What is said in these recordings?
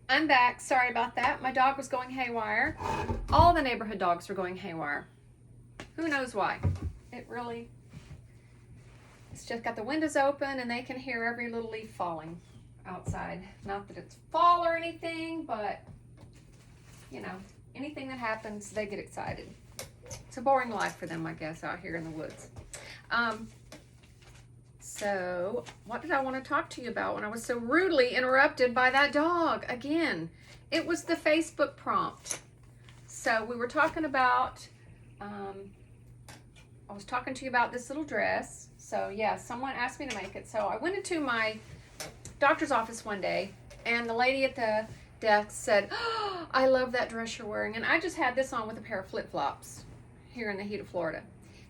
I'm back. Sorry about that. My dog was going haywire. All the neighborhood dogs were going haywire. Who knows why? It really, it's just got the windows open and they can hear every little leaf falling outside. Not that it's fall or anything, but you know, anything that happens, they get excited. It's a boring life for them, I guess, out here in the woods. So, what did I want to talk to you about when I was so rudely interrupted by that dog? Again, it was the Facebook prompt. So, we were talking about, I was talking to you about this little dress. So, yeah, someone asked me to make it. So, I went into my doctor's office one day, and the lady at the desk said, "Oh, I love that dress you're wearing." And I just had this on with a pair of flip-flops here in the heat of Florida.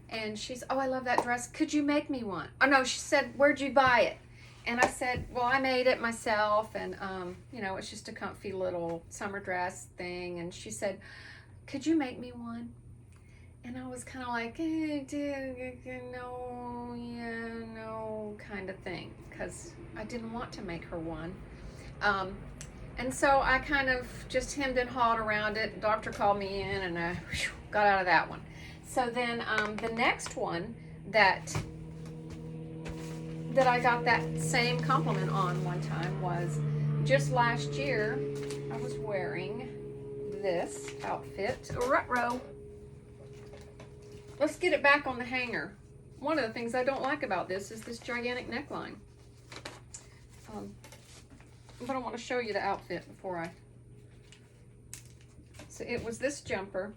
And she's, "Oh, I love that dress. Could you make me one?" Oh, no, she said, "Where'd you buy it?" And I said, "Well, I made it myself. And, you know, it's just a comfy little summer dress thing." And she said, "Could you make me one?" And I was kind of like, no, yeah, no, kind of thing. Because I didn't want to make her one. And so I kind of just hemmed and hawed around it. The doctor called me in and I got out of that one. So then the next one that I got that same compliment on one time was just last year. I was wearing this outfit. Ruh-roh. Let's get it back on the hanger. One of the things I don't like about this is this gigantic neckline. But I want to show you the outfit before I... So it was this jumper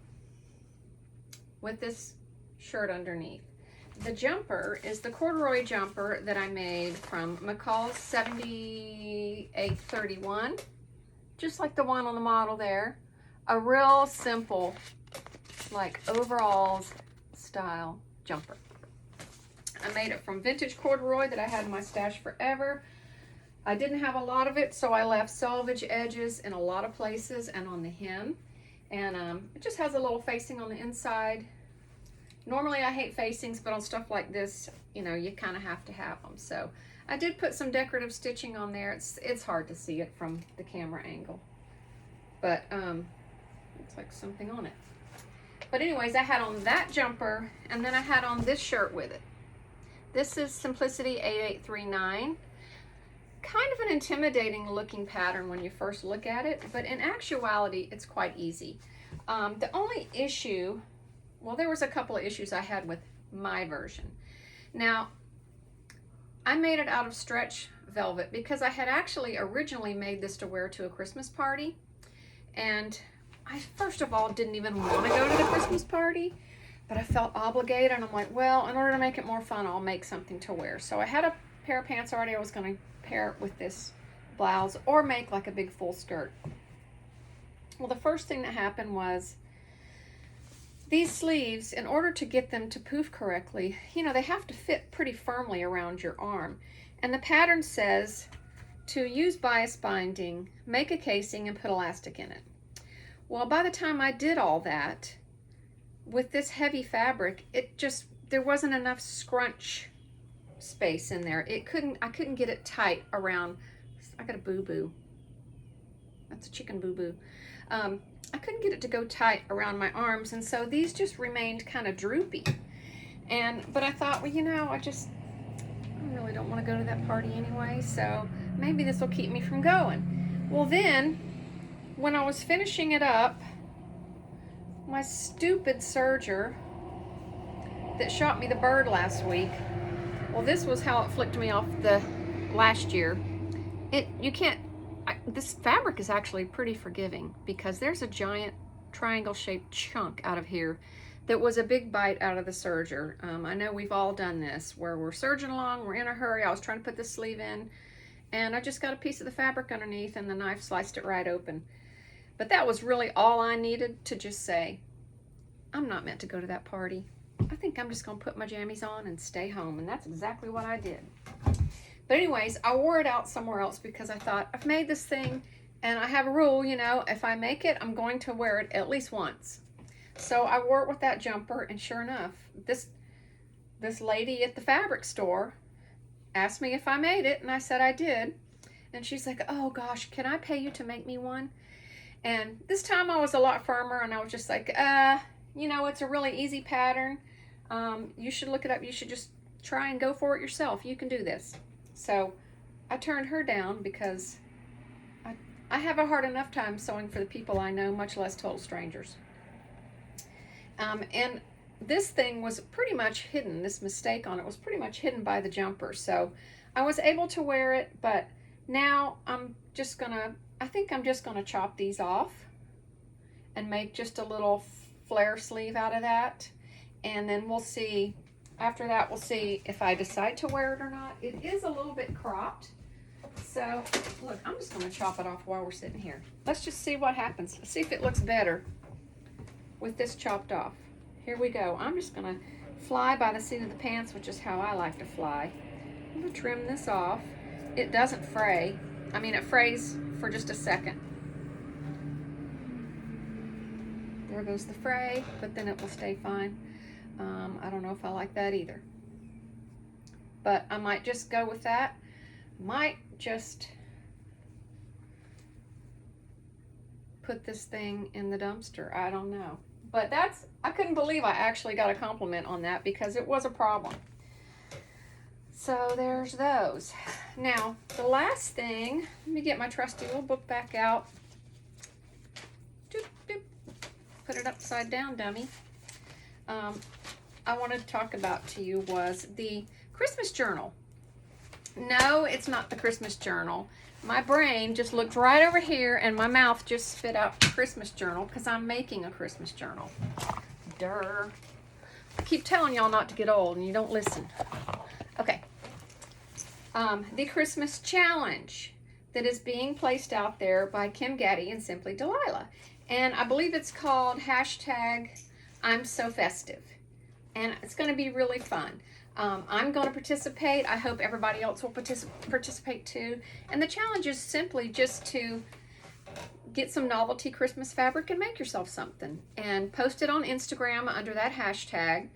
with this shirt underneath. The jumper is the corduroy jumper that I made from McCall's 7831, just like the one on the model there. A real simple, like overalls style jumper. I made it from vintage corduroy that I had in my stash forever. I didn't have a lot of it, so I left selvage edges in a lot of places and on the hem. And it just has a little facing on the inside. Normally I hate facings, but on stuff like this, you know, you kind of have to have them. So I did put some decorative stitching on there. It's hard to see it from the camera angle, but looks like something on it. But anyways, I had on that jumper, and then I had on this shirt with it. This is Simplicity 8839. Kind of an intimidating looking pattern when you first look at it, but in actuality, it's quite easy. The only issue, well, there was a couple of issues I had with my version. Now, I made it out of stretch velvet because I had actually originally made this to wear to a Christmas party. And I, first of all, didn't even want to go to the Christmas party, but I felt obligated. And I'm like, well, in order to make it more fun, I'll make something to wear. So I had a pair of pants already. I was going to pair it with this blouse or make like a big full skirt. Well, the first thing that happened was these sleeves, in order to get them to poof correctly, you know, they have to fit pretty firmly around your arm. And the pattern says to use bias binding, make a casing, and put elastic in it. Well, by the time I did all that, with this heavy fabric, it just, there wasn't enough scrunch space in there. I couldn't get it tight around. I got a boo-boo. That's a chicken boo-boo. I couldn't get it to go tight around my arms, and so these just remained kind of droopy. But I thought, well, you know, I really don't want to go to that party anyway, so maybe this will keep me from going. Well, then, when I was finishing it up, my stupid serger that shot me the bird last week, well, this was how it flicked me off the last year. This fabric is actually pretty forgiving because there's a giant triangle-shaped chunk out of here that was a big bite out of the serger. I know we've all done this where we're serging along, we're in a hurry. I was trying to put the sleeve in, and I just got a piece of the fabric underneath, and the knife sliced it right open. But that was really all I needed to just say, I'm not meant to go to that party. I think I'm just gonna put my jammies on and stay home, and that's exactly what I did. But anyways, I wore it out somewhere else because I thought, I've made this thing, and I have a rule, you know, if I make it, I'm going to wear it at least once. So I wore it with that jumper, and sure enough, this lady at the fabric store asked me if I made it, and I said I did. And she's like, oh gosh, can I pay you to make me one? And this time I was a lot firmer, and I was just like, you know, it's a really easy pattern. You should look it up. You should just try and go for it yourself. You can do this. So I turned her down because I have a hard enough time sewing for the people I know, much less total strangers. And this thing was pretty much hidden. This mistake on it was pretty much hidden by the jumper. So I was able to wear it, but now I think I'm just gonna chop these off and make just a little flare sleeve out of that. And then we'll see, after that, we'll see if I decide to wear it or not. It is a little bit cropped. So look, I'm just gonna chop it off while we're sitting here. Let's just see what happens. Let's see if it looks better with this chopped off. Here we go. I'm just gonna fly by the seat of the pants, which is how I like to fly. I'm gonna trim this off. It doesn't fray. I mean, it frays for just a second. There goes the fray, but then it will stay fine. I don't know if I like that either. But I might just go with that. Might just put this thing in the dumpster. I don't know. But I couldn't believe I actually got a compliment on that, because it was a problem. So there's those. Now, the last thing, let me get my trusty little book back out. Doop, doop. Put it upside down, dummy. I wanted to talk about to you was the Christmas journal. No, it's not the Christmas journal. My brain just looked right over here, and my mouth just spit out the Christmas journal, because I'm making a Christmas journal. Durr. I keep telling y'all not to get old, and you don't listen. Okay. The Christmas challenge that is being placed out there by Kim Gaddy and Simply Delilah. And I believe it's called #I'mSoFestive. And it's going to be really fun. I'm going to participate. I hope everybody else will participate too. And the challenge is simply just to get some novelty Christmas fabric and make yourself something. And post it on Instagram under that hashtag.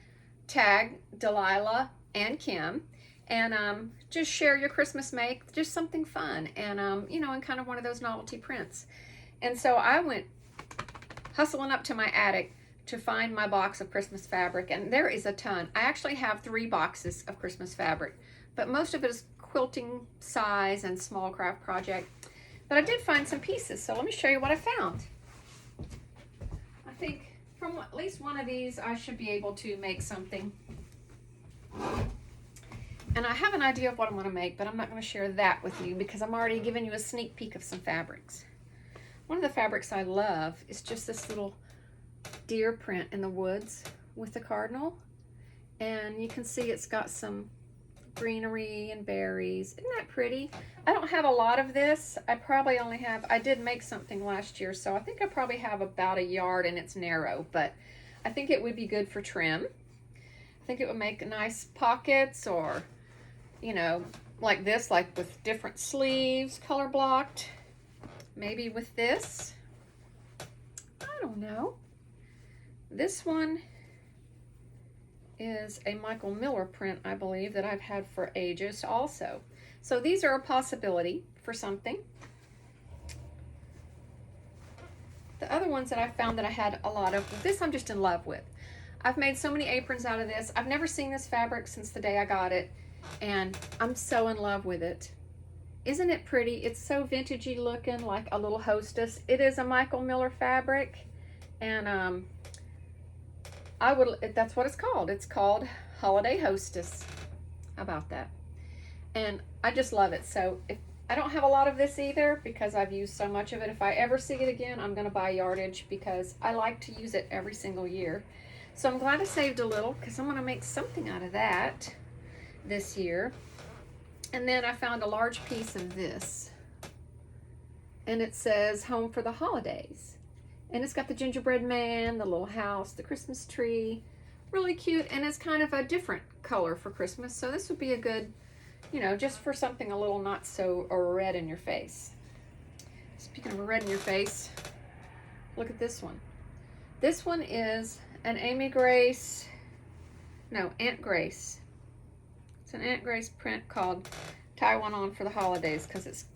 Tag Delilah and Kim. And just share your Christmas make. Just something fun. And, you know, and kind of one of those novelty prints. And so I went hustling up to my attic to find my box of Christmas fabric, and there is a ton. I actually have 3 boxes of Christmas fabric, but most of it is quilting size and small craft project. But I did find some pieces, so let me show you what I found. I think from at least one of these I should be able to make something. And I have an idea of what I'm going to make, but I'm not going to share that with you because I'm already giving you a sneak peek of some fabrics. One of the fabrics I love is just this little deer print in the woods with the cardinal, and you can see it's got some greenery and berries. Isn't that pretty? I don't have a lot of this. I probably only have, I did make something last year, so I think I probably have about a yard, and it's narrow, but I think it would be good for trim. I think it would make nice pockets, or, you know, like this, like with different sleeves, color blocked. Maybe with this. I don't know. This one is a Michael Miller print, I believe, that I've had for ages also. So these are a possibility for something. The other ones that I found that I had a lot of, this I'm just in love with. I've made so many aprons out of this. I've never seen this fabric since the day I got it, and I'm so in love with it. Isn't it pretty? It's so vintagey looking, like a little hostess. It is a Michael Miller fabric, and that's what it's called. It's called Holiday Hostess. How about that? And I just love it. So if I don't have a lot of this either, because I've used so much of it. If I ever see it again, I'm going to buy yardage because I like to use it every single year. So I'm glad I saved a little, because I'm going to make something out of that this year. And then I found a large piece of this, and it says Home for the Holidays. And it's got the gingerbread man, the little house, the Christmas tree. Really cute, and it's kind of a different color for Christmas. So this would be a good, you know, just for something a little not so red in your face. Speaking of a red in your face, look at this one. This one is an Aunt Grace. It's an Aunt Grace print called Tie One On for the Holidays, because it's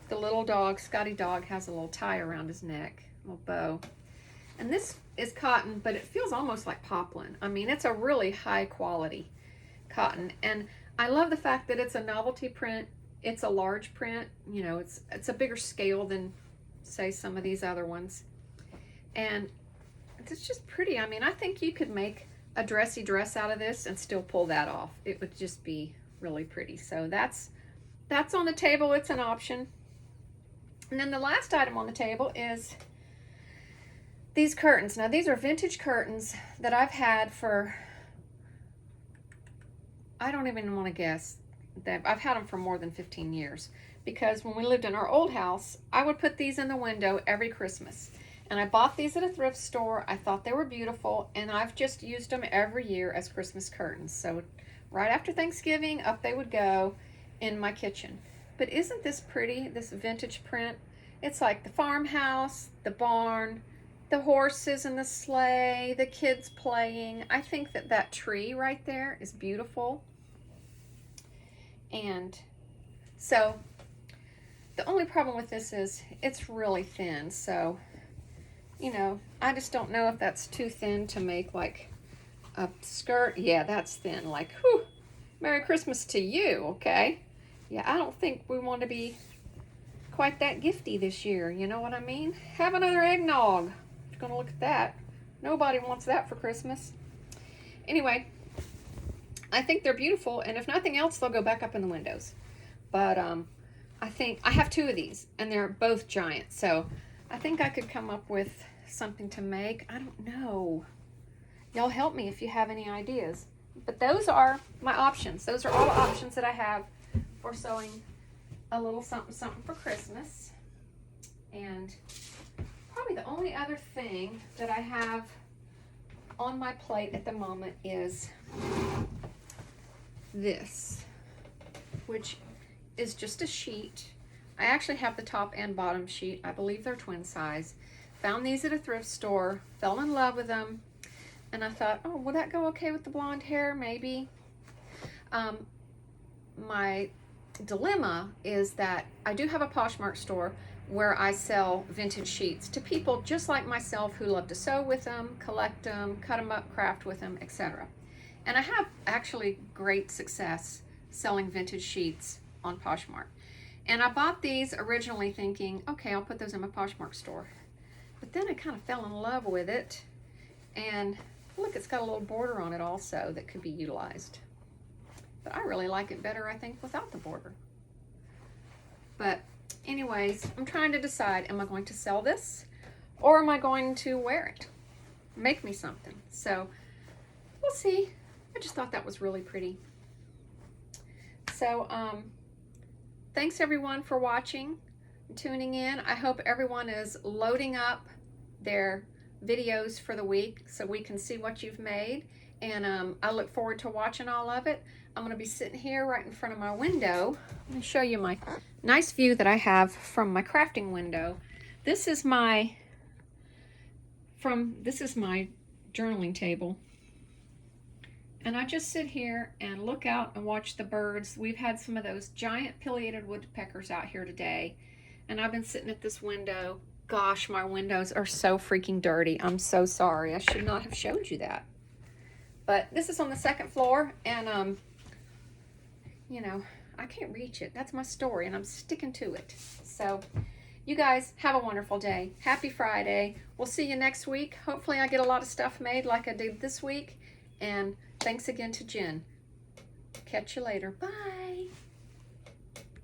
the little dog, Scotty dog, has a little tie around his neck, a little bow. And this is cotton, but it feels almost like poplin. I mean, it's a really high quality cotton. And I love the fact that it's a novelty print. It's a large print. You know, it's a bigger scale than, say, some of these other ones. And it's just pretty. I mean, I think you could make a dressy dress out of this and still pull that off. It would just be really pretty. So that's on the table. It's an option. And then the last item on the table is these curtains. Now, these are vintage curtains that I've had for, I don't even want to guess, that I've had them for more than 15 years. Because when we lived in our old house, I would put these in the window every Christmas. And I bought these at a thrift store. I thought they were beautiful, and I've just used them every year as Christmas curtains. So right after Thanksgiving, up they would go in my kitchen. But isn't this pretty, this vintage print? It's like the farmhouse, the barn, the horses and the sleigh, the kids playing. I think that that tree right there is beautiful. And so the only problem with this is it's really thin. So, you know, I just don't know if that's too thin to make like a skirt. Yeah, that's thin. Like, whew, Merry Christmas to you, okay? Yeah, I don't think we want to be quite that gifty this year. You know what I mean? Have another eggnog. If you're going to look at that. Nobody wants that for Christmas. Anyway, I think they're beautiful, and if nothing else, they'll go back up in the windows. But I think I have two of these, and they're both giant. So I think I could come up with something to make. I don't know. Y'all help me if you have any ideas. But those are my options. Those are all the options that I have for sewing a little something something for Christmas. And probably the only other thing that I have on my plate at the moment is this, which is just a sheet. I actually have the top and bottom sheet. I believe they're twin size. Found these at a thrift store, fell in love with them, and I thought, oh, will that go okay with the blonde hair? Maybe. My dilemma is that I do have a Poshmark store where I sell vintage sheets to people just like myself who love to sew with them, collect them, cut them up, craft with them, etc. And I have actually great success selling vintage sheets on Poshmark. And I bought these originally thinking, okay, I'll put those in my Poshmark store. But then I kind of fell in love with it. And look, it's got a little border on it also that could be utilized. But I really like it better, I think, without the border. But anyways, I'm trying to decide, am I going to sell this or am I going to wear it? Make me something. So we'll see. I just thought that was really pretty. So thanks everyone for watching and tuning in. I hope everyone is loading up their videos for the week so we can see what you've made. And I look forward to watching all of it. I'm going to be sitting here right in front of my window. Let me show you my nice view that I have from my crafting window. This is my journaling table. And I just sit here and look out and watch the birds. We've had some of those giant pileated woodpeckers out here today. And I've been sitting at this window. Gosh, my windows are so freaking dirty. I'm so sorry. I should not have showed you that. But this is on the second floor, and you know, I can't reach it. That's my story, and I'm sticking to it. So you guys have a wonderful day. Happy Friday. We'll see you next week. Hopefully I get a lot of stuff made like I did this week. And thanks again to Jen. Catch you later. Bye.